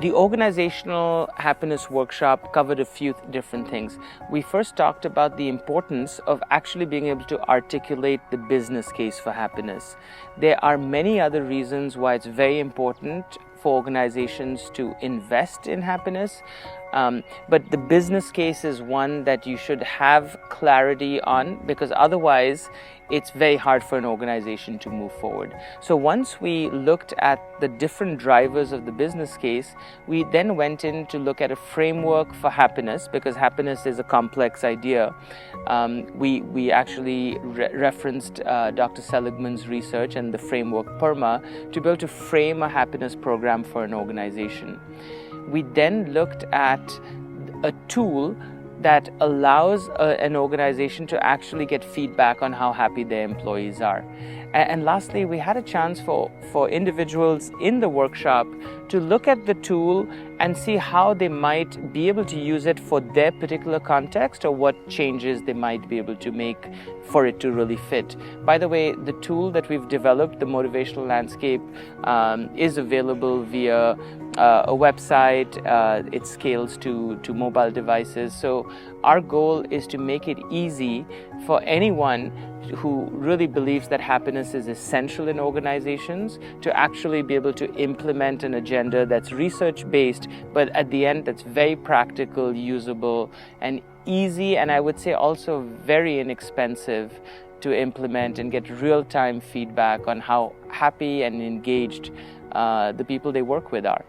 The organizational happiness workshop covered a few different things. We first talked about the importance of actually being able to articulate the business case for happiness. There are many other reasons why it's very important for organizations to invest in happiness. But the business case is one that you should have clarity on, because otherwise it's very hard for an organization to move forward. So once we looked at the different drivers of the business case, we then went in to look at a framework for happiness, because happiness is a complex idea. We actually referenced Dr. Seligman's research and the framework PERMA to be able to frame a happiness program for an organization. We then looked at a tool that allows an organization to actually get feedback on how happy their employees are. And lastly, we had a chance for individuals in the workshop to look at the tool and see how they might be able to use it for their particular context, or what changes they might be able to make for it to really fit. By the way, the tool that we've developed, the Motivational Landscape, is available via a website. It scales to mobile devices. So our goal is to make it easy for anyone who really believes that happiness is essential in organizations to actually be able to implement an agenda that's research-based, but at the end that's very practical, usable, and easy, and I would say also very inexpensive to implement and get real-time feedback on how happy and engaged the people they work with are.